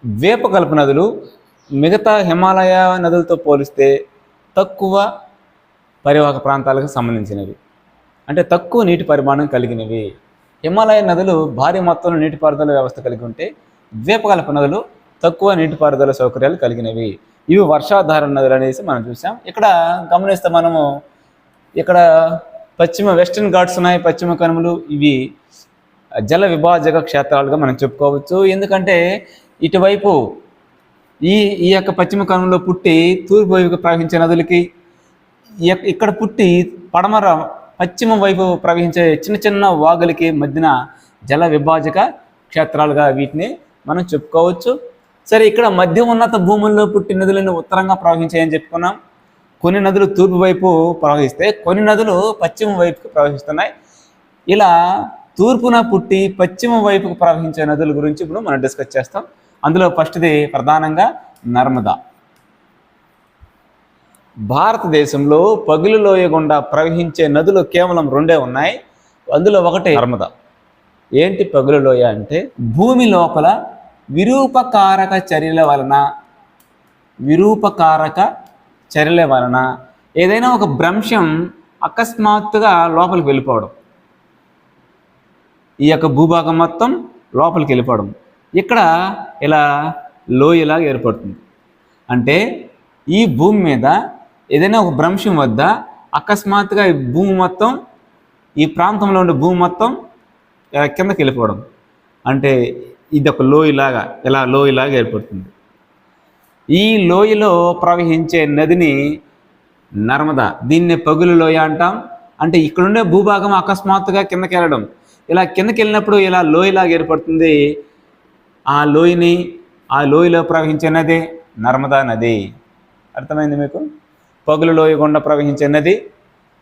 ద్వీపకల్ప నదులు మిగతా హిమాలయ నదులతో పోలిస్తే తక్కువ పరివాహక ప్రాంతాలకు సంబంధించినవి, అంటే తక్కువ నీటి పరిమాణం కలిగినవి. హిమాలయ నదులు భారీ మొత్తంలో నీటిపారుదల వ్యవస్థ కలిగి ఉంటే ద్వీపకల్ప నదులు తక్కువ నీటిపారుదల సౌకర్యాలు కలిగినవి. ఇవి వర్షాధార నదులు అనేసి మనం చూసాం. ఇక్కడ గమనిస్తే మనము ఇక్కడ వెస్టర్న్ ఘాట్స్ ఉన్నాయి, పశ్చిమ కనుమలు, ఇవి జల విభాజక క్షేత్రాలుగా మనం చెప్పుకోవచ్చు. ఎందుకంటే ఇటువైపు ఈ ఈ యొక్క పశ్చిమ కనుమలో పుట్టి తూర్పు వైపుకు ప్రవహించే నదులకి, ఇక్కడ పుట్టి పశ్చిమ వైపు ప్రవహించే చిన్న చిన్న వాగులకి మధ్యన జల విభాజక క్షేత్రాలుగా వీటిని మనం చెప్పుకోవచ్చు. సరే, ఇక్కడ మధ్య ఉన్నత భూముల్లో పుట్టి నదులను ఉత్తరంగా ప్రవహించాయని చెప్పుకున్నాం. కొన్ని నదులు తూర్పు వైపు ప్రవహిస్తే కొన్ని నదులు పశ్చిమ వైపుకు ప్రవహిస్తున్నాయి. ఇలా తూర్పున పుట్టి పశ్చిమ వైపుకు ప్రవహించే నదుల గురించి ఇప్పుడు మనం డిస్కస్ చేస్తాం. అందులో ఫస్ట్ది ప్రధానంగా నర్మదా. భారతదేశంలో పగులు లోయ గుండా ప్రవహించే నదులు కేవలం రెండే ఉన్నాయి. అందులో ఒకటి నర్మదా. ఏంటి పగులు లోయ అంటే, భూమి లోపల విరూపకారక చర్యల వలన ఏదైనా ఒక భ్రంశం అకస్మాత్తుగా లోపలికి వెళ్ళిపోవడం, ఈ యొక్క భూభాగం మొత్తం లోపలికి వెళ్ళిపోవడం, ఇక్కడ ఇలా లోయలాగా ఏర్పడుతుంది. అంటే ఈ భూమి మీద ఏదైనా ఒక భ్రంశం వద్ద అకస్మాత్తుగా ఈ ప్రాంతంలో ఉండే భూమి మొత్తం కిందకి వెళ్ళిపోవడం, అంటే ఇది ఒక లోయలాగా ఏర్పడుతుంది. ఈ లోయలో ప్రవహించే నదిని నర్మదా, దీన్ని పగులు లోయ అంటాం. అంటే ఇక్కడుండే భూభాగం అకస్మాత్తుగా కిందకి వెళ్ళడం, ఇలా కిందకి వెళ్ళినప్పుడు ఇలా లోయలాగా ఏర్పడుతుంది. ఆ లోయలో ప్రవహించే నది నర్మదా నది. అర్థమైంది మీకు? పగులు లోయ గుండా ప్రవహించే నది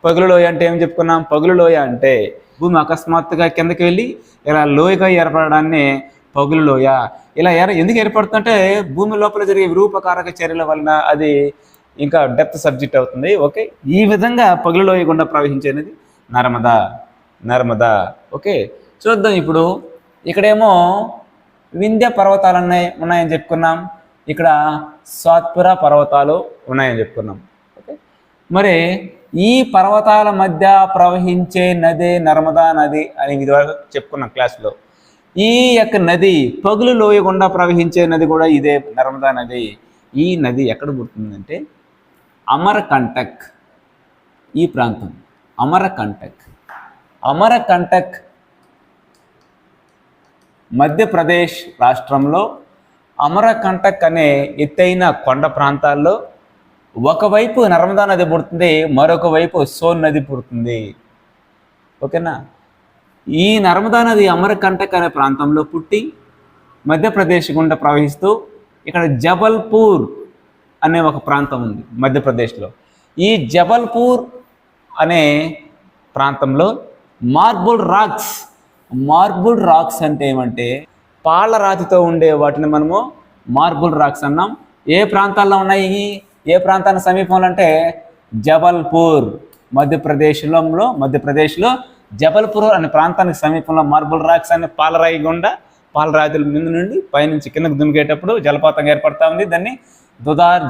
పగులు లోయ అంటే ఏం చెప్పుకున్నాం? పగులు లోయ అంటే భూమి అకస్మాత్తుగా కిందకి వెళ్ళి ఇలా లోయగా ఏర్పడడాన్ని పగులు లోయ. ఇలా ఎందుకు ఏర్పడుతుందంటే భూమి లోపల జరిగే విరూపకారక చర్యల వలన. అది ఇంకా డెప్త్ సబ్జెక్ట్ అవుతుంది. ఓకే, ఈ విధంగా పగులు లోయ గుండా ప్రవహించేది నర్మదా. ఓకే, చూద్దాం ఇప్పుడు. ఇక్కడేమో వింధ్య పర్వతాలు ఉన్నాయని చెప్పుకున్నాం, ఇక్కడ సాత్పురా పర్వతాలు ఉన్నాయని చెప్పుకున్నాం. ఓకే, మరి ఈ పర్వతాల మధ్య ప్రవహించే నది నర్మదా నది అని ఇదివరకు చెప్పుకున్నాం క్లాస్లో. ఈ యొక్క నది పగులు లోయ గుండా ప్రవహించే నది కూడా ఇదే నర్మదా నది. ఈ నది ఎక్కడ పుడుతుందంటే అమరకంటక్, ఈ ప్రాంతం అమరకంటక్ మధ్యప్రదేశ్ రాష్ట్రంలో అమరకంటక్ అనే ఎత్తైన కొండ ప్రాంతాల్లో ఒకవైపు నర్మదా నది పుడుతుంది, మరొక వైపు సోన్ నది పుడుతుంది. ఓకేనా? ఈ నర్మదా నది అమరకంటక్ అనే ప్రాంతంలో పుట్టి మధ్యప్రదేశ్ గుండా ప్రవహిస్తూ ఇక్కడ జబల్పూర్ అనే ఒక ప్రాంతం ఉంది మధ్యప్రదేశ్లో. ఈ జబల్పూర్ అనే ప్రాంతంలో మార్బుల్ రాక్స్ అంటే ఏమంటే పాలరాతితో ఉండే వాటిని మనము మార్బుల్ రాక్స్ అన్నాం. ఏ ప్రాంతాల్లో ఉన్నాయి? ఏ ప్రాంతానికి సమీపంలో అంటే జబల్పూర్, మధ్యప్రదేశ్లో జబల్పూర్ అనే ప్రాంతానికి సమీపంలో మార్బుల్ రాక్స్ అనే పాలరాతుల మీద నుండి పైనుంచి కిందకు దుమికేటప్పుడు జలపాతం ఏర్పడతా ఉంది. దాన్ని దుదార్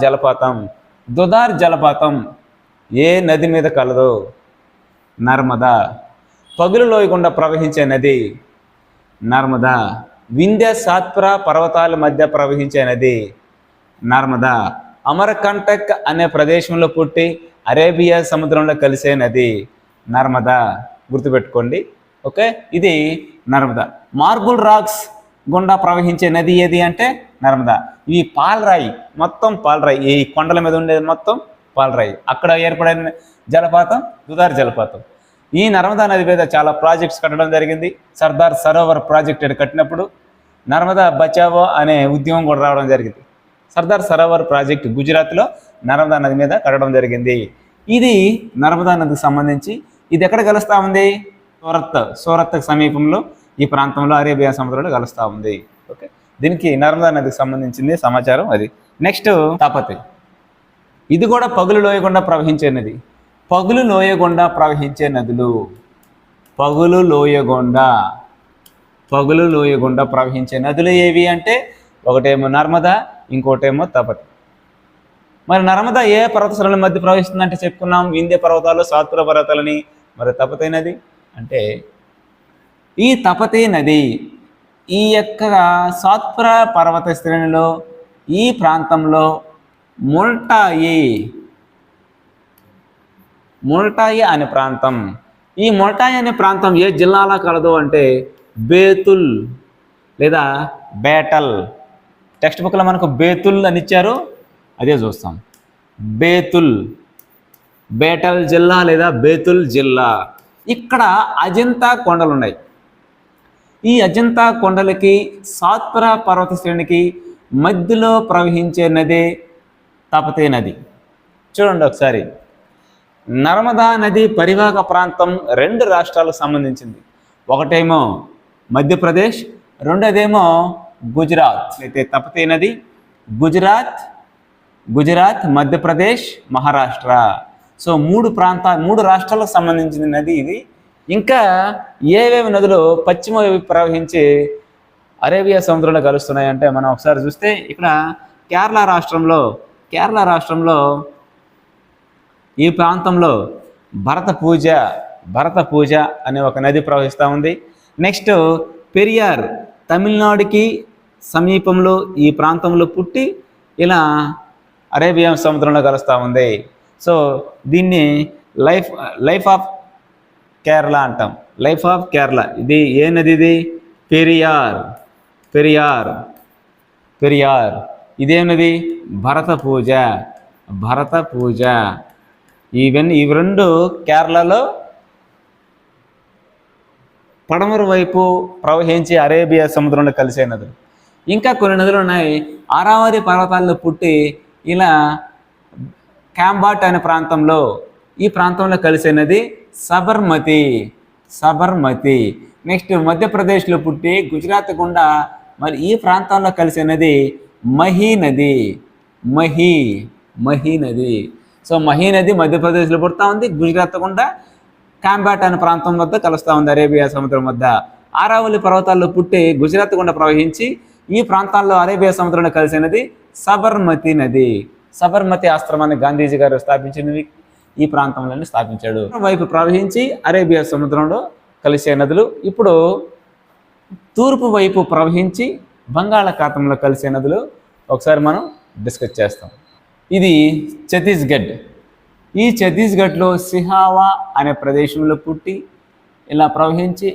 జలపాతం ఏ నది మీద కలదు? నర్మదా. పగులు లోయ గుండా ప్రవహించే నది నర్మదా. వింధ్య సాత్పురా పర్వతాల మధ్య ప్రవహించే నది నర్మదా. అమరకంటక్ అనే ప్రదేశంలో పుట్టి అరేబియా సముద్రంలో కలిసే నది నర్మదా. గుర్తుపెట్టుకోండి. ఓకే, ఇది నర్మదా. మార్బుల్ రాక్స్ గుండా ప్రవహించే నది ఏది అంటే నర్మదా. ఇవి మొత్తం పాలరాయి, ఈ కొండల మీద ఉండేది మొత్తం పాలరాయి. అక్కడ ఏర్పడిన జలపాతం దుదార్ జలపాతం. ఈ నర్మదా నది మీద చాలా ప్రాజెక్ట్స్ కట్టడం జరిగింది. సర్దార్ సరోవర్ ప్రాజెక్ట్ కట్టినప్పుడు నర్మదా బచావో అనే ఉద్యమం కూడా రావడం జరిగింది. సర్దార్ సరోవర్ ప్రాజెక్ట్ గుజరాత్లో నర్మదా నది మీద కట్టడం జరిగింది. ఇది నర్మదా నదికి సంబంధించి. ఇది ఎక్కడ కలుస్తూ ఉంది? సూరత్ సమీపంలో ఈ ప్రాంతంలో అరేబియా సముద్రంలో కలుస్తూ ఉంది. ఓకే, దీనికి నర్మదా నదికి సంబంధించింది సమాచారం అది. నెక్స్ట్ తాపతి. ఇది కూడా పగులు లోయ గుండా ప్రవహించే నది. పగులు లోయ గుండా ప్రవహించే నదులు పగులు లోయ గుండా ప్రవహించే నదులు ఏవి అంటే ఒకటేమో నర్మదా, ఇంకోటేమో తపతి. మరి నర్మదా ఏ పర్వత శ్రేణుల మధ్య ప్రవహిస్తుందంటే చెప్పుకున్నాం వింధ్య పర్వతాలు, సాత్పుర పర్వతాలని. మరి తపతి నది అంటే ఈ తపతి నది ఈ యొక్క సాత్పుర పర్వత శ్రేణిలో ఈ ప్రాంతంలో ముల్టాయి అనే ప్రాంతం, ఈ ముల్టాయి అనే ప్రాంతం ఏ జిల్లాలో కలదు అంటే బేతుల్ లేదా బేటల్. టెక్స్ట్ బుక్లో మనకు బేతుల్ అని ఇచ్చారు, అదే చూస్తాం. బేటల్ జిల్లా లేదా బేతుల్ జిల్లా. ఇక్కడ అజంతా కొండలు ఉన్నాయి. ఈ అజంతా కొండలకి సాత్పుర పర్వత శ్రేణికి మధ్యలో ప్రవహించే నది తపతి నది. చూడండి ఒకసారి. నర్మదా నది పరివాహక ప్రాంతం 2 రాష్ట్రాలకు సంబంధించింది. ఒకటేమో మధ్యప్రదేశ్, రెండోదేమో గుజరాత్. అయితే తపతి నది గుజరాత్, మధ్యప్రదేశ్, మహారాష్ట్ర. సో 3 రాష్ట్రాలకు సంబంధించిన నది ఇది. ఇంకా ఏవేవి నదులు పశ్చిమ వైపు ప్రవహించి అరేబియా సముద్రంలో కలుస్తున్నాయంటే మనం ఒకసారి చూస్తే ఇక్కడ కేరళ రాష్ట్రంలో ఈ ప్రాంతంలో భరత పూజ అనే ఒక నది ప్రవహిస్తూ ఉంది. నెక్స్ట్ పెరియార్ తమిళనాడుకి సమీపంలో ఈ ప్రాంతంలో పుట్టి ఇలా అరేబియా సముద్రంలో కలుస్తూ ఉంది. సో దీన్ని లైఫ్ ఆఫ్ కేరళ అంటాం. Life of Kerala. ఇది ఏ నది? ఇది పెరియార్. ఇదేనది భరత పూజ. ఇవి 2 కేరళలో పడమర వైపు ప్రవహించి అరేబియా సముద్రంలో కలిసే నదులు. ఇంకా కొన్ని నదులు ఉన్నాయి. ఆరావరి పర్వతాల్లో పుట్టి ఇలా క్యాంబాట్ అనే ప్రాంతంలో ఈ ప్రాంతంలో కలిసే నది సబర్మతి. నెక్స్ట్ మధ్యప్రదేశ్లో పుట్టి గుజరాత్ గుండా మరి ఈ ప్రాంతంలో కలిసే నది మహీ నది. సో మహీ నది మధ్యప్రదేశ్లో పుడతా ఉంది, గుజరాత్ గుండా కాంబాట్ అనే ప్రాంతం వద్ద కలుస్తూ ఉంది అరేబియా సముద్రం వద్ద. ఆరావళి పర్వతాల్లో పుట్టి గుజరాత్ గుండా ప్రవహించి ఈ ప్రాంతాల్లో అరేబియా సముద్రంలో కలిసినది సబర్మతి నది. సబర్మతి ఆశ్రమాన్ని గాంధీజీ గారు స్థాపించినవి ఈ ప్రాంతంలోనే స్థాపించాడు. వైపు ప్రవహించి అరేబియా సముద్రంలో కలిసే నదులు. ఇప్పుడు తూర్పు వైపు ప్రవహించి బంగాళాఖాతంలో కలిసే నదులు ఒకసారి మనం డిస్కస్ చేస్తాం. ఇది ఛత్తీస్గఢ్. ఈ ఛత్తీస్గఢ్లో సిహావా అనే ప్రదేశంలో పుట్టి ఇలా ప్రవహించి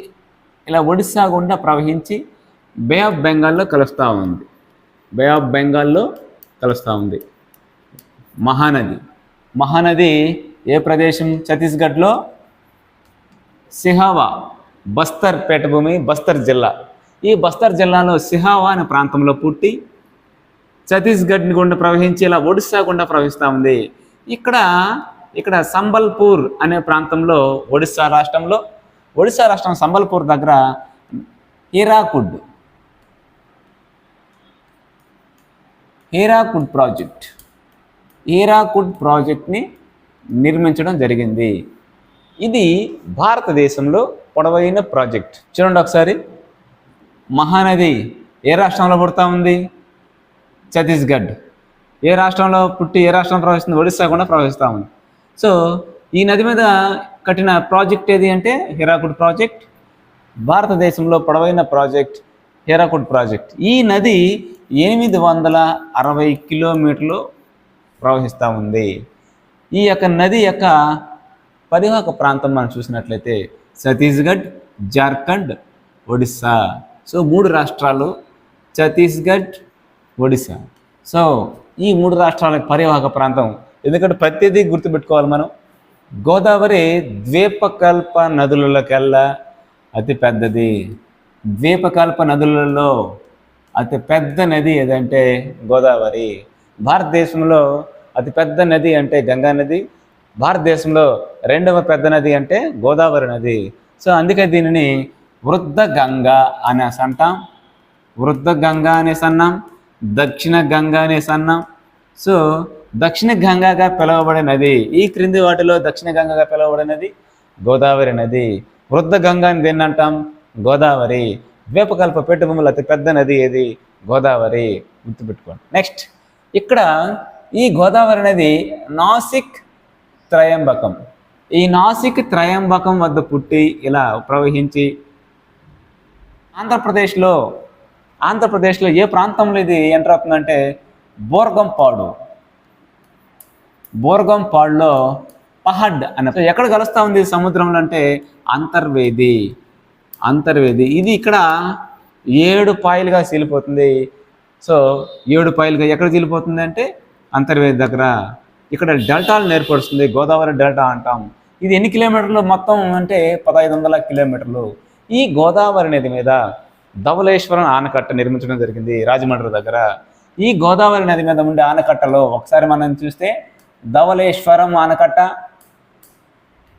ఇలా ఒడిస్సా గుండా ప్రవహించి బే ఆఫ్ బెంగాల్లో కలుస్తూ ఉంది. మహానది ఏ ప్రదేశం? ఛత్తీస్గఢ్లో సిహావా, బస్తర్ పీఠభూమి, బస్తర్ జిల్లా. ఈ బస్తర్ జిల్లాలో సిహావా అనే ప్రాంతంలో పుట్టి ఛత్తీస్గఢ్ని గుండా ప్రవహించి ఇలా ఒడిస్సా గుండా ప్రవహిస్తూ ఉంది. ఇక్కడ సంబల్పూర్ అనే ప్రాంతంలో ఒడిస్సా రాష్ట్రం సంబల్పూర్ దగ్గర హీరాకుడ్ ప్రాజెక్ట్ని నిర్మించడం జరిగింది. ఇది భారతదేశంలో పొడవైన ప్రాజెక్ట్. చూడండి ఒకసారి. మహానది ఏ రాష్ట్రంలో పుడతా ఉంది? ఛత్తీస్గఢ్. ఏ రాష్ట్రంలో పుట్టి ఏ రాష్ట్రం ప్రవహిస్తుంది? ఒడిస్సా కూడా ప్రవహిస్తూ ఉంది. సో ఈ నది మీద కట్టిన ప్రాజెక్ట్ ఏది అంటే హీరాకుడ్ ప్రాజెక్ట్. భారతదేశంలో పొడవైన ప్రాజెక్ట్ హీరాకుడ్ ప్రాజెక్ట్. ఈ నది 860 కిలోమీటర్లు ప్రవహిస్తూ ఉంది. ఈ యొక్క నది యొక్క పరివాహక ప్రాంతం మనం చూసినట్లయితే ఛత్తీస్గఢ్, జార్ఖండ్, ఒడిస్సా. సో 3 రాష్ట్రాలు ఛత్తీస్గఢ్, ఒడిస్సా. సో ఈ 3 రాష్ట్రాల పరివాహక ప్రాంతం. ఎందుకంటే ప్రతిదీ గుర్తుపెట్టుకోవాలి మనం. గోదావరి ద్వీపకల్ప నదులకెల్లా అతి పెద్దది. ద్వీపకల్ప నదులలో అతి పెద్ద నది ఏదంటే గోదావరి. భారతదేశంలో అతిపెద్ద నది అంటే గంగా నది. భారతదేశంలో 2వ పెద్ద నది అంటే గోదావరి నది. సో అందుకే దీనిని వృద్ధ గంగా అనేసి అంటాం, దక్షిణ గంగా అనేసి అన్నాం. సో దక్షిణ గంగాగా పిలువబడే నది, ఈ క్రింది వాటిలో దక్షిణ గంగాగా పిలువబడే నది గోదావరి నది. వృద్ధ గంగా అని దేన్ని అంటాం? గోదావరి. ద్వీపకల్ప పీఠభూములు అతి పెద్ద నది ఏది గోదావరి, గుర్తుపెట్టుకోండి. నెక్స్ట్ ఇక్కడ ఈ గోదావరి అనేది నాసిక్ త్రయంబకం. ఈ నాసిక్ త్రయంబకం వద్ద పుట్టి ఇలా ప్రవహించి ఆంధ్రప్రదేశ్లో ఏ ప్రాంతంలో ఇది ఎంటర్ అవుతుందంటే బోర్గంపాడులో పహడ్ అనే ఎక్కడ కలుస్తూ ఉంది సముద్రంలో అంటే అంతర్వేది. ఇది ఇక్కడ 7 పాయలుగా చీలిపోతుంది. సో 7 పాయలుగా ఎక్కడ చీలిపోతుంది అంటే అంతర్వేది దగ్గర. ఇక్కడ డెల్టాలు ఏర్పడుతుంది, గోదావరి డెల్టా అంటాం. ఇది ఎన్ని కిలోమీటర్లు మొత్తం అంటే 1500 కిలోమీటర్లు. ఈ గోదావరి నది మీద ధవళేశ్వరం ఆనకట్ట నిర్మించడం జరిగింది రాజమండ్రి దగ్గర. ఈ గోదావరి నది మీద ఉండే ఆనకట్టలో ఒకసారి మనం చూస్తే ధవళేశ్వరం ఆనకట్ట,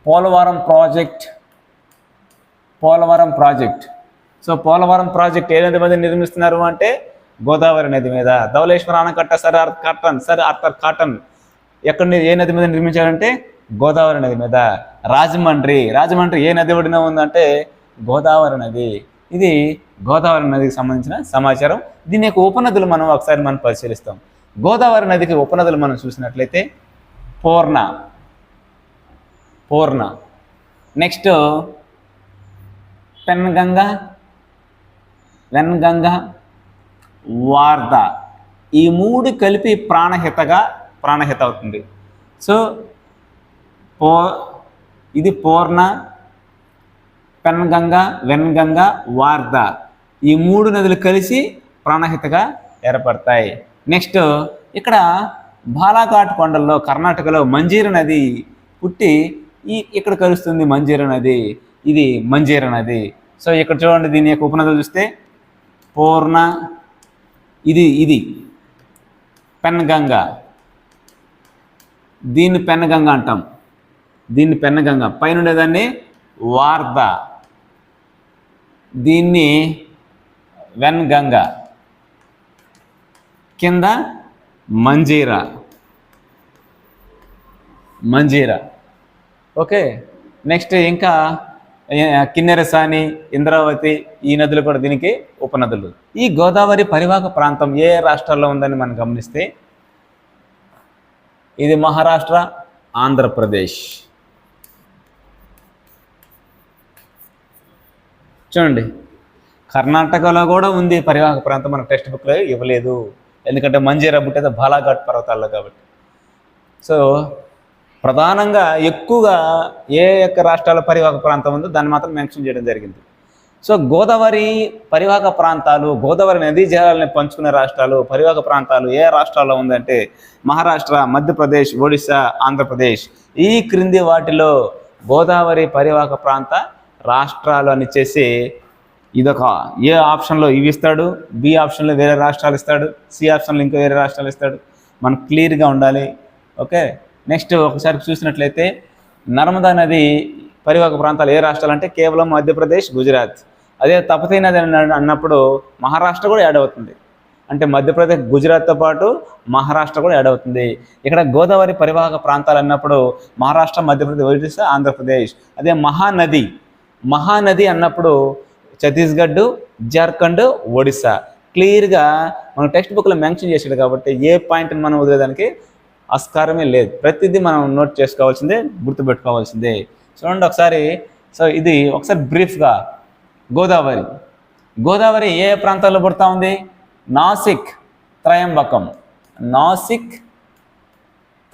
Polavaram project. So Polavaram project ఏ నది మీద నిర్మిస్తున్నారు అంటే గోదావరి నది మీద. ధవళేశ్వరం ఆనకట్ట సర్ ఆర్థర్ కాటన్ ఏ నది మీద నిర్మించారంటే గోదావరి నది మీద. రాజమండ్రి ఏ నది ఒడిన ఉందంటే గోదావరి నది. ఇది గోదావరి నదికి సంబంధించిన సమాచారం. దీని యొక్క ఉపనదులు ఒకసారి పరిశీలిస్తాం. గోదావరి నదికి ఉపనదులు మనం చూసినట్లయితే పూర్ణ, నెక్స్ట్ పెన్గంగా, వెన్గంగ, వార్ధ. ఈ 3 కలిపి ప్రాణహిత అవుతుంది. సో ఇది పూర్ణ, పెన్గంగ, వెన్గంగ, వార్ధ. ఈ 3 నదులు కలిసి ప్రాణహితగా ఏర్పడతాయి. నెక్స్ట్ ఇక్కడ బాలాఘాట్ కొండల్లో కర్ణాటకలో మంజీర నది పుట్టి ఇక్కడ కలుస్తుంది మంజీర నది. ఇది మంజీర నది. సో ఇక్కడ చూడండి, దీని యొక్క ఉపనదులు చూస్తే పూర్ణ, ఇది పెన్గంగ, దీన్ని పెన్గంగ అంటాం. దీన్ని పెన్గంగ. పైన ఉండేదాన్ని వార్ధ, దీన్ని వెన్గంగ, కింద మంజీరా. ఓకే. నెక్స్ట్ ఇంకా కిన్నెరసాని, ఇంద్రావతి, ఈ నదులు కూడా దీనికి ఉపనదులు. ఈ గోదావరి పరివాహక ప్రాంతం ఏ రాష్ట్రాల్లో ఉందని మనం గమనిస్తే ఇది మహారాష్ట్ర, ఆంధ్రప్రదేశ్. చూడండి, కర్ణాటకలో కూడా ఉంది పరివాహక ప్రాంతం. మన టెక్స్ట్ బుక్లో ఇవ్వలేదు, ఎందుకంటే మంజీరా పుట్టేది బాలాఘాట్ పర్వతాల్లో కాబట్టి. సో ప్రధానంగా ఎక్కువగా ఏ యొక్క రాష్ట్రాల పరివాహక ప్రాంతం ఉందో దాన్ని మాత్రం మెన్షన్ చేయడం జరిగింది. సో గోదావరి పరివాహక ప్రాంతాలు, గోదావరి నదీ జలాలని పంచుకునే రాష్ట్రాలు, పరివాహక ప్రాంతాలు ఏ రాష్ట్రాల్లో ఉందంటే మహారాష్ట్ర, మధ్యప్రదేశ్, ఒడిశా, ఆంధ్రప్రదేశ్. ఈ క్రింది వాటిలో గోదావరి పరివాహక ప్రాంత రాష్ట్రాలు అని చేసి ఇదొక ఏ ఆప్షన్లో ఇవి ఇస్తాడు, బి ఆప్షన్లో వేరే రాష్ట్రాలు ఇస్తాడు, సి ఆప్షన్లో ఇంకా వేరే రాష్ట్రాలు ఇస్తాడు. మనకు క్లియర్గా ఉండాలి. ఓకే. నెక్స్ట్ ఒకసారి చూసినట్లయితే నర్మదా నది పరివాహక ప్రాంతాలు ఏ రాష్ట్రాలు అంటే కేవలం మధ్యప్రదేశ్, గుజరాత్. అదే తపతీ నది అన్నప్పుడు మహారాష్ట్ర కూడా యాడ్ అవుతుంది. అంటే మధ్యప్రదేశ్, గుజరాత్తో పాటు మహారాష్ట్ర కూడా యాడ్ అవుతుంది. ఇక్కడ గోదావరి పరివాహక ప్రాంతాలు అన్నప్పుడు మహారాష్ట్ర, మధ్యప్రదేశ్, ఒడిశా, ఆంధ్రప్రదేశ్. అదే మహానది అన్నప్పుడు ఛత్తీస్గఢ్, జార్ఖండ్, ఒడిశా. క్లియర్గా మనం టెక్స్ట్ బుక్లో మెన్షన్ చేసాడు కాబట్టి ఏ పాయింట్ని మనం వదిలేదానికి ఆస్కారమే లేదు. ప్రతిదీ మనం నోట్ చేసుకోవాల్సిందే, గుర్తుపెట్టుకోవాల్సిందే. చూడండి ఒకసారి. సో ఇది ఒకసారి బ్రీఫ్గా గోదావరి ఏ ప్రాంతాల్లో పుడతా ఉంది? నాసిక్,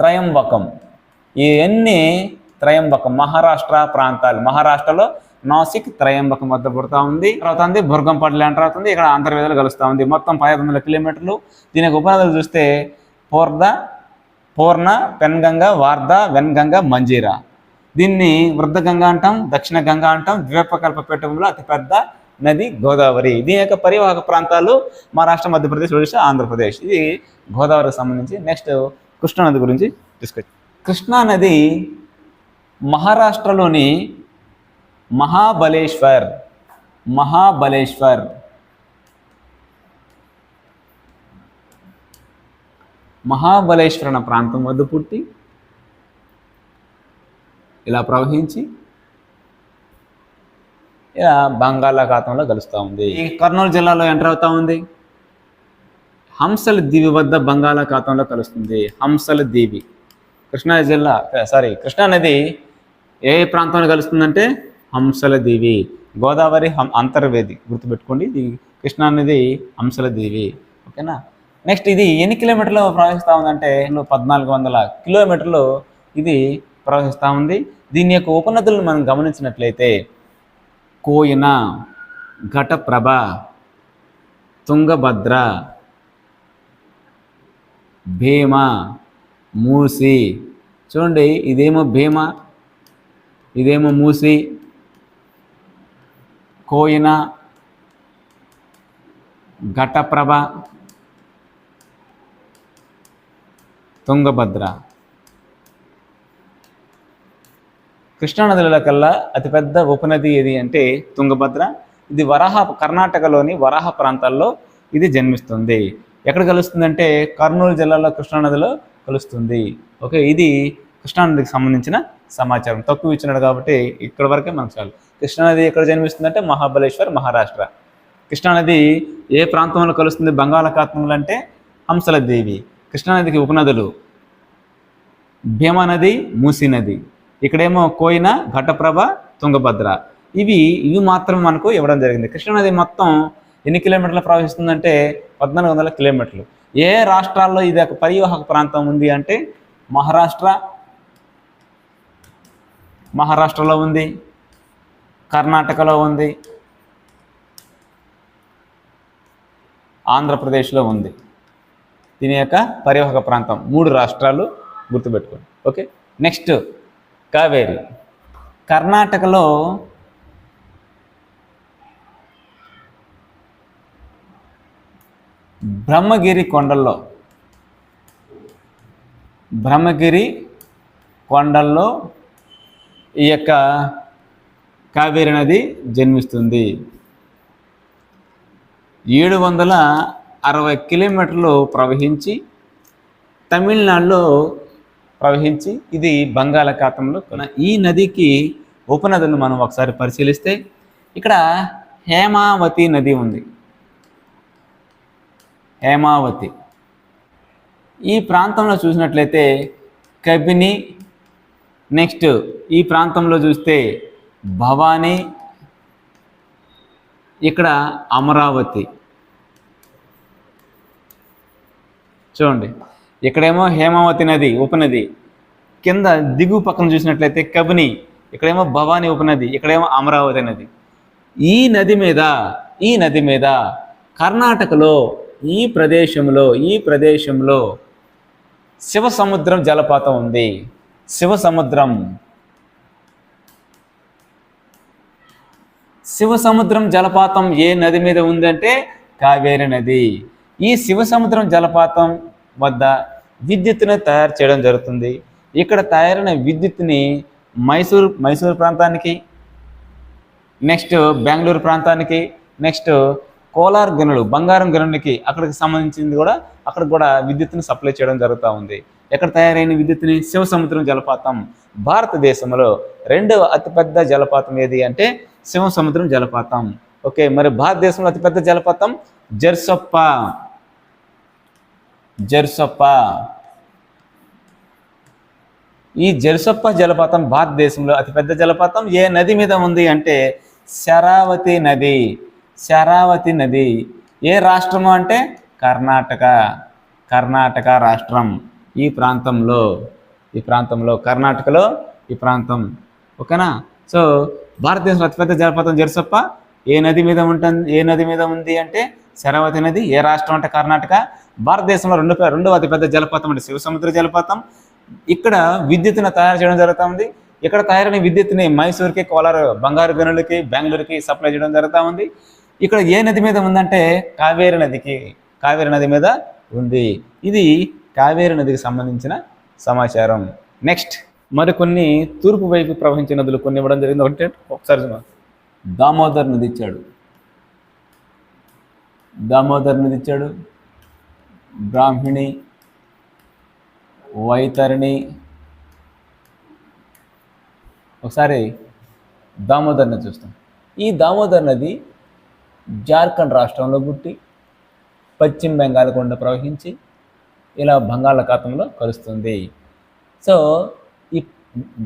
త్రయంబకం. ఇవన్నీ త్రయంబకం మహారాష్ట్ర ప్రాంతాలు. మహారాష్ట్రలో నాసిక్, త్రయంబకం వద్ద పుడతా ఉంది. తర్వాత ఉంది బుర్గంపాడు ఎంటర్ అవుతుంది. ఇక్కడ అంతర్వేదలు కలుస్తూ ఉంది. మొత్తం 1500 కిలోమీటర్లు. దీనికి ఉపనదులు చూస్తే పూర్ణ, పెన్గంగ, వార్ధ, వెన్గంగ, మంజీరా. దీన్ని వృద్ధ గంగ అంటాం, దక్షిణ గంగ అంటాం. ద్వీపకల్ప పీఠంలో అతిపెద్ద నది గోదావరి. దీని యొక్క పరివాహక ప్రాంతాలు మహారాష్ట్ర, మధ్యప్రదేశ్, ఒడిశా, ఆంధ్రప్రదేశ్. ఇది గోదావరికి సంబంధించి. నెక్స్ట్ కృష్ణానది గురించి డిస్కస్. కృష్ణానది మహారాష్ట్రలోని మహాబలేశ్వర్ అనే ప్రాంతం వద్ద పుట్టి ఇలా ప్రవహించి ఇలా బంగాళాఖాతంలో కలుస్తూ ఉంది. ఈ కర్నూలు జిల్లాలో ఎంటర్ అవుతూ ఉంది. హంసల దీవి వద్ద బంగాళాఖాతంలో కలుస్తుంది. హంసల దీవి కృష్ణా జిల్లా కృష్ణా నది ఏ ప్రాంతంలో కలుస్తుందంటే హంసల దీవి. గోదావరి అంతర్వేది గుర్తుపెట్టుకోండి. ఇది కృష్ణా నది హంసల దీవి. ఓకేనా. నెక్స్ట్ ఇది ఎన్ని కిలోమీటర్లు ప్రవహిస్తూ ఉందంటే 1400 కిలోమీటర్లు ఇది ప్రవహిస్తూ ఉంది. దీని యొక్క ఉపనదులను మనం గమనించినట్లయితే కోయిన, ఘటప్రభ, తుంగభద్ర, భీమ, మూసి. చూడండి, ఇదేమో భీమ, ఇదేమో మూసి, కోయిన, ఘటప్రభ, తుంగభద్ర. కృష్ణానదుల కల్లా అతిపెద్ద ఉపనది ఏది అంటే తుంగభద్ర. ఇది కర్ణాటకలోని వరాహ ప్రాంతాల్లో ఇది జన్మిస్తుంది. ఎక్కడ కలుస్తుందంటే కర్నూలు జిల్లాలో కృష్ణానదిలో కలుస్తుంది. ఓకే, ఇది కృష్ణానదికి సంబంధించిన సమాచారం. తక్కువ ఇచ్చినాడు కాబట్టి ఇక్కడ వరకే మనకు చాలు. కృష్ణానది ఎక్కడ జన్మిస్తుందంటే మహాబలేశ్వర్, మహారాష్ట్ర. కృష్ణానది ఏ ప్రాంతంలో కలుస్తుంది బంగాళాఖాతంలో అంటే హంసల దేవి. కృష్ణానదికి ఉపనదులు భీమా నది, మూసీ నది. ఇక్కడేమో కోయిన, ఘటప్రభ, తుంగభద్ర. ఇవి మాత్రం మనకు ఇవ్వడం జరిగింది. కృష్ణానది మొత్తం ఎన్ని కిలోమీటర్లు ప్రవహిస్తుందంటే 1400 కిలోమీటర్లు. ఏ రాష్ట్రాల్లో ఇది ఒక పరివాహక ప్రాంతం ఉంది అంటే మహారాష్ట్రలో ఉంది, కర్ణాటకలో ఉంది, ఆంధ్రప్రదేశ్లో ఉంది. దీని యొక్క పరివాహక ప్రాంతం 3 రాష్ట్రాలు గుర్తుపెట్టుకోండి. ఓకే. నెక్స్ట్ కావేరి. కర్ణాటకలో బ్రహ్మగిరి కొండల్లో ఈ యొక్క కావేరి నది జన్మిస్తుంది. 760 కిలోమీటర్లు ప్రవహించి తమిళనాడులో ప్రవహించి ఇది బంగాళాఖాతంలో. ఈ నదికి ఉపనదులను మనం ఒకసారి పరిశీలిస్తే ఇక్కడ హేమావతి నది ఉంది. హేమావతి. ఈ ప్రాంతంలో చూసినట్లయితే కబిని, నెక్స్ట్ ఈ ప్రాంతంలో చూస్తే భవానీ, ఇక్కడ అమరావతి. చూడండి, ఇక్కడేమో హేమావతి నది ఉపనది, కింద దిగువ పక్కన చూసినట్లయితే కబిని, ఇక్కడేమో భవానీ ఉపనది, ఇక్కడేమో అమరావతి నది. ఈ నది మీద కర్ణాటకలో ఈ ప్రదేశంలో శివసముద్రం జలపాతం ఉంది. శివసముద్రం జలపాతం ఏ నది మీద ఉందంటే కావేరి నది. ఈ శివసముద్రం జలపాతం వద్ద విద్యుత్తును తయారు చేయడం జరుగుతుంది. ఇక్కడ తయారైన విద్యుత్తుని మైసూర్ ప్రాంతానికి, నెక్స్ట్ బెంగళూరు ప్రాంతానికి, నెక్స్ట్ కోలార్ గనులు, బంగారం గనులకి అక్కడికి సంబంధించింది కూడా అక్కడికి కూడా విద్యుత్తును సప్లై చేయడం జరుగుతూ ఉంది. ఎక్కడ తయారైన విద్యుత్తుని? శివసముద్రం జలపాతం. భారతదేశంలో 2వ అతిపెద్ద జలపాతం ఏది అంటే శివసముద్రం జలపాతం. ఓకే, మరి భారతదేశంలో అతిపెద్ద జలపాతం జెర్సొప్ప. ఈ జెర్సొప్ప జలపాతం భారతదేశంలో అతిపెద్ద జలపాతం. ఏ నది మీద ఉంది అంటే శరావతి నది. ఏ రాష్ట్రము అంటే కర్ణాటక రాష్ట్రం. ఈ ప్రాంతంలో కర్ణాటకలో ఈ ప్రాంతం. ఓకేనా. సో భారతదేశంలో అతిపెద్ద జలపాతం జెర్సొప్ప. ఏ నది మీద ఉంది అంటే శరావతి నది. ఏ రాష్ట్రం అంటే కర్ణాటక. భారతదేశంలో రెండవ అతిపెద్ద జలపాతం అంటే శివసముద్ర జలపాతం. ఇక్కడ విద్యుత్తును తయారు చేయడం జరుగుతుంది. ఇక్కడ తయారైన విద్యుత్తుని మైసూర్కి, కోలార్ బంగారు గనులకి, బెంగళూరుకి సప్లై చేయడం జరుగుతూ ఉంది. ఇక్కడ ఏ నది మీద ఉందంటే కావేరి నది మీద ఉంది. ఇది కావేరి నదికి సంబంధించిన సమాచారం. నెక్స్ట్ మరికొన్ని తూర్పు వైపు ప్రవహించే నదులు కొన్ని ఇవ్వడం జరిగింది. ఒకసారి దామోదర్ నది ఇచ్చాడు, బ్రాహ్మిణి, వైతరణి. ఒకసారి దామోదర్ నది చూస్తాం. ఈ దామోదర్ నది జార్ఖండ్ రాష్ట్రంలో పుట్టి పశ్చిమ బెంగాల్ గుండా ప్రవహించి ఇలా బంగాళాఖాతంలో కలుస్తుంది. సో ఈ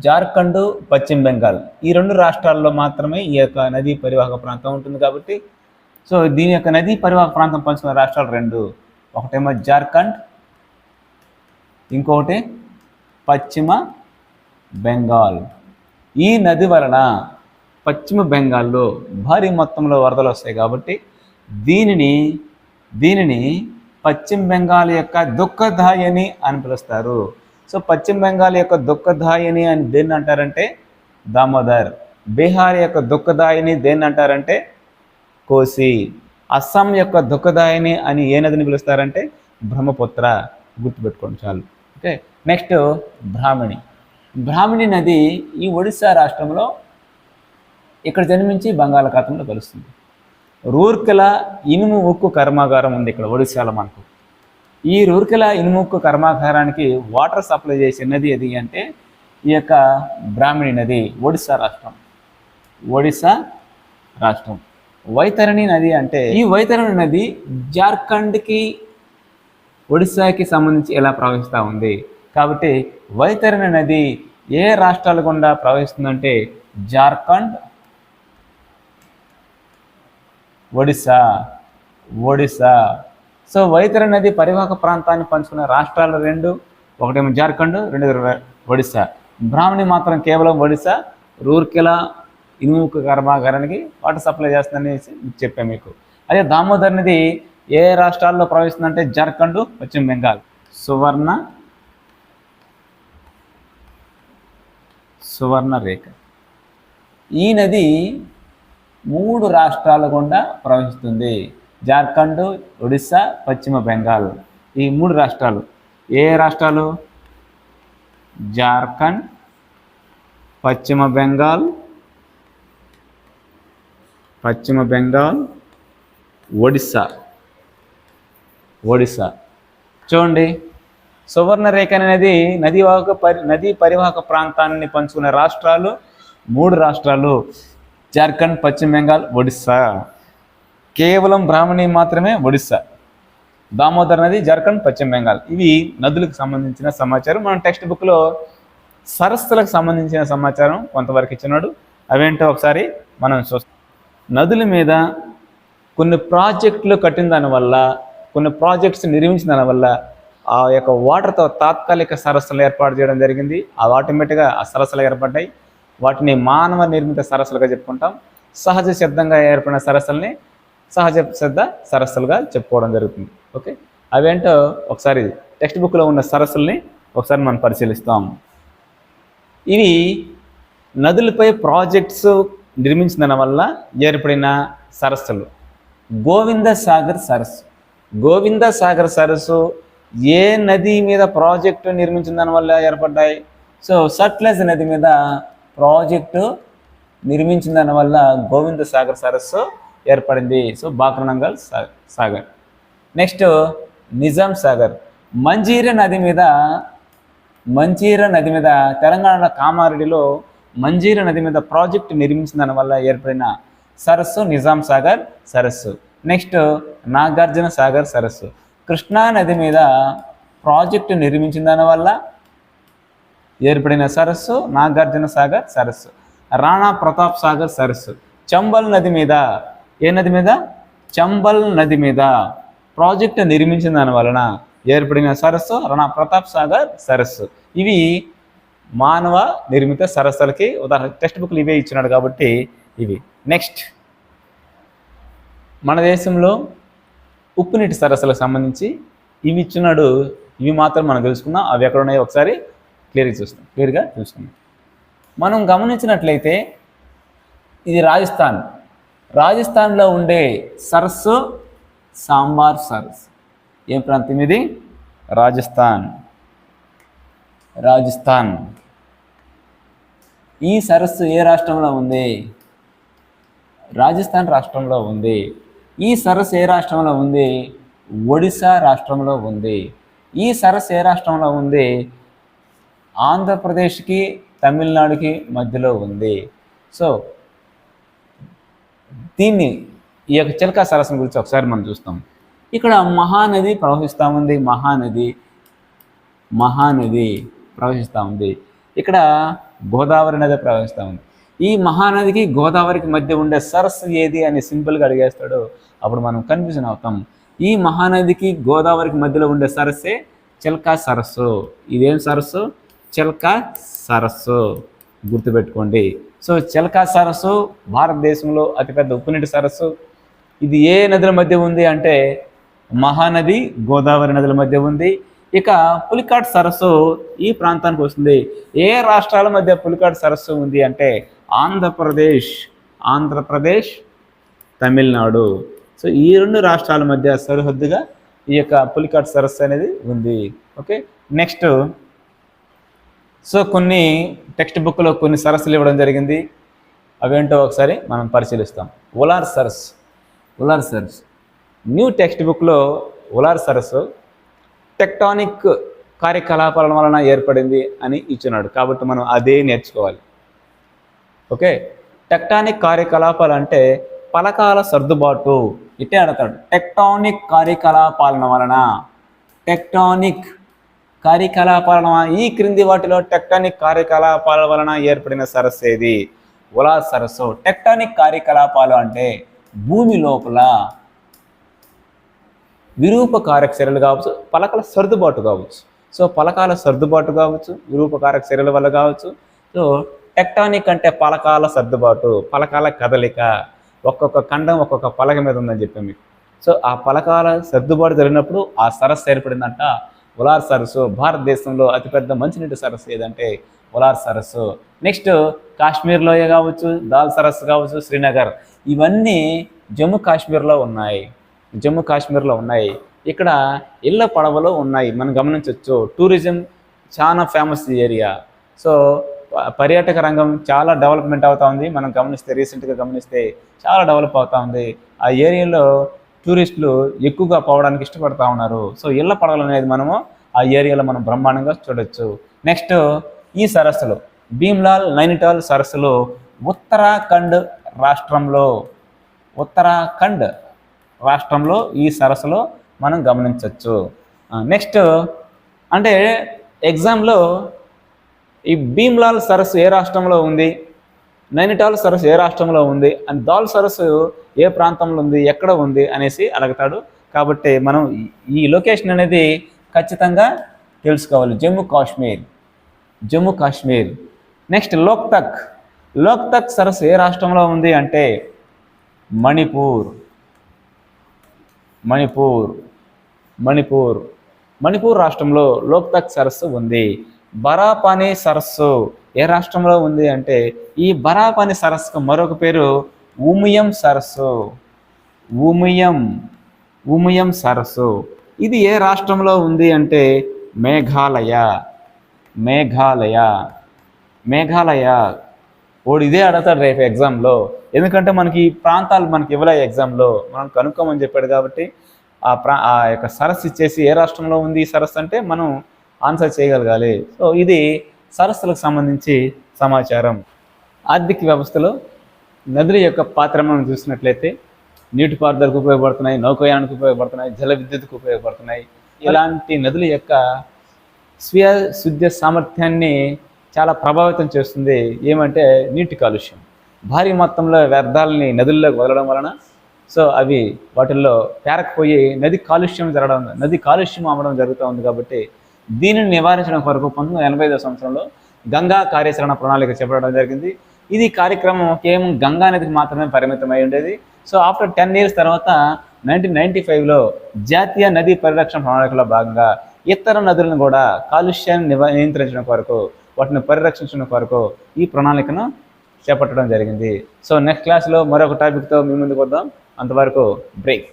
జార్ఖండ్, పశ్చిమ బెంగాల్ ఈ రెండు రాష్ట్రాల్లో మాత్రమే ఈ యొక్క నదీ పరివాహక ప్రాంతం ఉంటుంది. కాబట్టి సో దీని యొక్క నదీ పరివాహక ప్రాంతం పంచుకున్న రాష్ట్రాలు రెండు, ఒకటేమో జార్ఖండ్, ఇంకొకటి పశ్చిమ బెంగాల్. ఈ నది వలన పశ్చిమ బెంగాల్లో భారీ మొత్తంలో వరదలు వస్తాయి. కాబట్టి దీనిని పశ్చిమ బెంగాల్ యొక్క దుఃఖదాయని అని పిలుస్తారు. సో పశ్చిమ బెంగాల్ యొక్క దుఃఖదాయని అని దేన్ని అంటారంటే దామోదర్. బీహార్ యొక్క దుఃఖదాయని దేన్ని అంటారంటే కోసి. అస్సాం యొక్క దుఃఖదాయని అని ఏ నదిని పిలుస్తారంటే బ్రహ్మపుత్ర. గుర్తుపెట్టుకోండి చాలు. ఓకే, నెక్స్ట్ బ్రాహ్మణి నది ఈ ఒడిశా రాష్ట్రంలో ఇక్కడ జన్మించి బంగాళాఖాతంలో కలుస్తుంది. రూర్కెలా ఇనుము ఉక్కు కర్మాగారం ఉంది ఇక్కడ ఒడిశాలో మనకు. ఈ రూర్కెలా ఇనుము ఉక్కు కర్మాగారానికి వాటర్ సప్లై చేసే నది ఏది అంటే ఈ యొక్క బ్రాహ్మణి నది, ఒడిశా రాష్ట్రం. వైతరణి నది అంటే ఈ వైతరణి నది జార్ఖండ్కి, ఒడిశాకి సంబంధించి ఎలా ప్రవహిస్తూ ఉంది. కాబట్టి వైతరణి నది ఏ రాష్ట్రాల గుండా ప్రవహిస్తుందంటే జార్ఖండ్, ఒడిశా. సో వైతరణి నది పరివాహక ప్రాంతాన్ని పంచుకున్న రాష్ట్రాలు రెండు, ఒకటేమో జార్ఖండ్, రెండోది ఒడిశా. బ్రాహ్మణి మాత్రం కేవలం ఒడిశా, రూర్కెలా ఇనుము కర్మాగారానికి వాటర్ సప్లై చేస్తుందని చెప్పాను మీకు. అదే దామోదర్ నది ఏ రాష్ట్రాల్లో ప్రవహిస్తుందంటే జార్ఖండ్, పశ్చిమ బెంగాల్. సువర్ణ రేఖ. ఈ నది 3 రాష్ట్రాల గుండా ప్రవహిస్తుంది. జార్ఖండ్, ఒడిశా, పశ్చిమ బెంగాల్. ఈ 3 రాష్ట్రాలు ఏ రాష్ట్రాలు? జార్ఖండ్, పశ్చిమ బెంగాల్, ఒడిశా. చూడండి, సువర్ణ రేఖ అనేది నదీ పరివాహక ప్రాంతాన్ని పంచుకునే రాష్ట్రాలు 3 రాష్ట్రాలు, జార్ఖండ్, పశ్చిమ బెంగాల్, ఒడిశా. కేవలం బ్రాహ్మణి మాత్రమే ఒడిశా. దామోదర్ నది జార్ఖండ్, పశ్చిమ బెంగాల్. ఇవి నదులకు సంబంధించిన సమాచారం. మనం టెక్స్ట్ బుక్లో సరస్సులకు సంబంధించిన సమాచారం కొంతవరకు ఇచ్చినాడు. అవేంటో ఒకసారి మనం చూస్తాం. నదుల మీద కొన్ని ప్రాజెక్టులు కట్టిన దానివల్ల, కొన్ని ప్రాజెక్ట్స్ నిర్మించిన దానివల్ల ఆ యొక్క వాటర్తో తాత్కాలిక సరస్సులు ఏర్పాటు చేయడం జరిగింది. అవి ఆటోమేటిక్గా ఆ సరస్సులు ఏర్పడ్డాయి. వాటిని మానవ నిర్మిత సరస్సులుగా చెప్పుకుంటాం. సహజ సిద్ధంగా ఏర్పడిన సరస్సుల్ని సహజ సిద్ధ సరస్సులుగా చెప్పుకోవడం జరుగుతుంది. ఓకే, అవేంటో ఒకసారి టెక్స్ట్ బుక్లో ఉన్న సరస్సుల్ని ఒకసారి మనం పరిశీలిస్తాం. ఇవి నదులపై ప్రాజెక్ట్స్ నిర్మించిన వల్ల ఏర్పడిన సరస్సులు. గోవింద సాగర్ సరస్సు ఏ నది మీద ప్రాజెక్టు నిర్మించిన దానివల్ల ఏర్పడ్డాయి? సో సట్లెజ్ నది మీద ప్రాజెక్టు నిర్మించిన దానివల్ల గోవింద సాగర్ సరస్సు ఏర్పడింది. సో బాక్రనంగల్ సాగర్. నెక్స్ట్ నిజాం సాగర్. మంజీరా నది మీద తెలంగాణ కామారెడ్డిలో మంజీరా నది మీద ప్రాజెక్టు నిర్మించిన దానివల్ల ఏర్పడిన సరస్సు నిజాం సాగర్ సరస్సు. నెక్స్ట్ నాగార్జున సాగర్ సరస్సు. కృష్ణా నది మీద ప్రాజెక్టు నిర్మించిన దానివల్ల ఏర్పడిన సరస్సు నాగార్జున సాగర్ సరస్సు. రాణా ప్రతాప్ సాగర్ సరస్సు. చంబల్ నది మీద ప్రాజెక్టు నిర్మించిన దాని వలన ఏర్పడిన సరస్సు రాణా ప్రతాప్ సాగర్ సరస్సు. ఇవి మానవ నిర్మిత సరస్సులకి ఉదాహరణ. టెక్స్ట్ బుక్లు ఇవే ఇచ్చినాడు కాబట్టి ఇవి. నెక్స్ట్ మన దేశంలో ఉప్పు నీటి సరస్సులకు సంబంధించి ఇవి ఇచ్చినాడు. ఇవి మాత్రం మనం తెలుసుకుందాం. అవి ఎక్కడ ఉన్నాయో ఒకసారి క్లియర్గా చూసుకుందాం. మనం గమనించినట్లయితే ఇది రాజస్థాన్లో ఉండే సరస్సు సాంబార్ సరస్సు. ఏం ప్రాంతం ఇది? రాజస్థాన్. ఈ సరస్సు ఏ రాష్ట్రంలో ఉంది? రాజస్థాన్ రాష్ట్రంలో ఉంది. ఈ సరస్సు ఏ రాష్ట్రంలో ఉంది? ఒడిశా రాష్ట్రంలో ఉంది. ఈ సరస్సు ఏ రాష్ట్రంలో ఉంది? ఆంధ్రప్రదేశ్కి తమిళనాడుకి మధ్యలో ఉంది. సో ఈ యొక్క చిలకా సరస్సు గురించి ఒకసారి మనం చూస్తాం. ఇక్కడ మహానది ప్రవహిస్తూ ఉంది, మహానది ప్రవహిస్తూ ఉంది. ఇక్కడ గోదావరి నది ప్రవహిస్తూ ఉంది. ఈ మహానదికి గోదావరికి మధ్య ఉండే సరస్సు ఏది అని సింపుల్గా అడిగేస్తాడు. అప్పుడు మనం కన్ఫ్యూజన్ అవుతాం. ఈ మహానదికి గోదావరికి మధ్యలో ఉండే సరస్సే చిల్కా సరస్సు. ఇదేం సరస్సు? చిల్కా సరస్సు, గుర్తుపెట్టుకోండి. సో చిల్కా సరస్సు భారతదేశంలో అతిపెద్ద ఉప్పునీటి సరస్సు. ఇది ఏ నదుల మధ్య ఉంది అంటే మహానది, గోదావరి నదుల మధ్య ఉంది. ఇక పులికాట్ సరస్సు ఈ ప్రాంతానికి వస్తుంది. ఏ రాష్ట్రాల మధ్య పులికాట్ సరస్సు ఉంది అంటే ఆంధ్రప్రదేశ్, తమిళనాడు. సో ఈ రెండు రాష్ట్రాల మధ్య సరిహద్దుగా ఈ యొక్క పులికాట్ సరస్సు అనేది ఉంది. Okay, next. సో కొన్ని టెక్స్ట్ బుక్లో కొన్ని సరస్సులు ఇవ్వడం జరిగింది. అవేంటో ఒకసారి మనం పరిశీలిస్తాం. ఉలార్ సరస్సు న్యూ టెక్స్ట్ బుక్లో ఉలార్ సరస్సు టెక్టానిక్ కార్యకలాపాల వలన ఏర్పడింది అని ఇచ్చినాడు. కాబట్టి మనం అదే నేర్చుకోవాలి. ఓకే, టెక్టానిక్ కార్యకలాపాలు అంటే పలకాల సర్దుబాటు. ఇట్టే అడతాడు. టెక్టానిక్ కార్యకలాపాల వలన, ఈ క్రింది వాటిలో టెక్టానిక్ కార్యకలాపాల వలన ఏర్పడిన సరస్సు ఏది? ఉలార్ సరస్సు. టెక్టానిక్ కార్యకలాపాలు అంటే భూమి లోపల విరూపకారక చర్యలు కావచ్చు, పలకల సర్దుబాటు కావచ్చు. సో పలకాల సర్దుబాటు కావచ్చు, విరూపకారక చర్యల వల్ల కావచ్చు. సో టెక్టానిక్ అంటే పలకాల సర్దుబాటు, పలకాల కదలిక. ఒక్కొక్క ఖండం ఒక్కొక్క పలక మీద ఉందని చెప్పాను మీకు. సో ఆ పలకాల సర్దుబాటు జరిగినప్పుడు ఆ సరస్సు ఏర్పడిందంట ఉలార్ సరస్సు. భారతదేశంలో అతిపెద్ద మంచినీటి సరస్సు ఏదంటే ఉలార్ సరస్సు. నెక్స్ట్ కాశ్మీర్ లోయ కావచ్చు, దాల్ సరస్సు కావచ్చు, శ్రీనగర్, ఇవన్నీ జమ్మూ కాశ్మీర్లో ఉన్నాయి. ఇక్కడ ఇళ్ళ పడవలు ఉన్నాయి, మనం గమనించవచ్చు. టూరిజం చాలా ఫేమస్ ఏరియా. సో పర్యాటక రంగం చాలా డెవలప్మెంట్ అవుతూ ఉంది. మనం రీసెంట్గా గమనిస్తే చాలా డెవలప్ అవుతూ ఉంది. ఆ ఏరియాలో టూరిస్టులు ఎక్కువగా పోవడానికి ఇష్టపడుతూ ఉన్నారు. సో ఇళ్ళ పడవలు అనేది మనము ఆ ఏరియాలో మనం బ్రహ్మాండంగా చూడొచ్చు. నెక్స్ట్ ఈ సరస్సులు భీమ్లాల్, నైనిటాల్ సరస్సులు ఉత్తరాఖండ్ రాష్ట్రంలో ఈ సరస్సులో మనం గమనించవచ్చు. నెక్స్ట్ అంటే ఎగ్జామ్లో ఈ భీమ్లాల్ సరస్సు ఏ రాష్ట్రంలో ఉంది, నైనిటాల్ సరస్సు ఏ రాష్ట్రంలో ఉంది, అండ్ దాల్ సరస్సు ఏ ప్రాంతంలో ఉంది, ఎక్కడ ఉంది అనేసి అడుగుతాడు. కాబట్టి మనం ఈ లొకేషన్ అనేది ఖచ్చితంగా తెలుసుకోవాలి. జమ్మూ కాశ్మీర్. నెక్స్ట్ లోక్తక్ సరస్సు ఏ రాష్ట్రంలో ఉంది అంటే మణిపూర్ రాష్ట్రంలో లోక్తక్ సరస్సు ఉంది. బరాపాని సరస్సు ఏ రాష్ట్రంలో ఉంది అంటే ఈ బరాపాని సరస్సుకు మరొక పేరు ఉమియం సరస్సు. ఇది ఏ రాష్ట్రంలో ఉంది అంటే మేఘాలయ. ఓడు ఇదే అడతాడు రేపు ఎగ్జామ్లో. ఎందుకంటే మనకి ఈ ప్రాంతాలు మనకి ఇవ్వలే ఎగ్జామ్లో, మనం కనుక్కోమని చెప్పాడు. కాబట్టి ఆ యొక్క సరస్సు ఇచ్చేసి ఏ రాష్ట్రంలో ఉంది ఈ సరస్సు అంటే మనం ఆన్సర్ చేయగలగాలి. సో ఇది సరస్సులకు సంబంధించి సమాచారం. ఆర్థిక వ్యవస్థలో నదుల యొక్క పాత్ర మనం చూసినట్లయితే నీటిపారుదలకు ఉపయోగపడుతున్నాయి, నౌకాయానానికి ఉపయోగపడుతున్నాయి, జల విద్యుత్కు ఉపయోగపడుతున్నాయి. ఇలాంటి నదుల యొక్క స్వీయ శుద్ధ సామర్థ్యాన్ని చాలా ప్రభావితం చేస్తుంది. ఏమంటే నీటి కాలుష్యం. భారీ మొత్తంలో వ్యర్థాలని నదుల్లోకి వదలడం వలన సో అవి వాటిల్లో పేరకపోయి నది కాలుష్యం అవ్వడం జరుగుతూ ఉంది. కాబట్టి దీనిని నివారించడం కొరకు 1985వ సంవత్సరంలో గంగా కార్యాచరణ ప్రణాళిక చేపట్టడం జరిగింది. ఇది కార్యక్రమం కేవలం గంగా నదికి మాత్రమే పరిమితమై ఉండేది. సో ఆఫ్టర్ 10 years తర్వాత 1995లో జాతీయ నదీ పరిరక్షణ ప్రణాళికలో భాగంగా ఇతర నదులను కూడా కాలుష్యాన్ని నియంత్రించడం కొరకు, వాటిని పరిరక్షించడం కొరకు ఈ ప్రణాళికను చేపట్టడం జరిగింది. సో నెక్స్ట్ క్లాస్లో మరొక టాపిక్తో మీ ముందుకు వద్దాం. అంతవరకు బ్రేక్.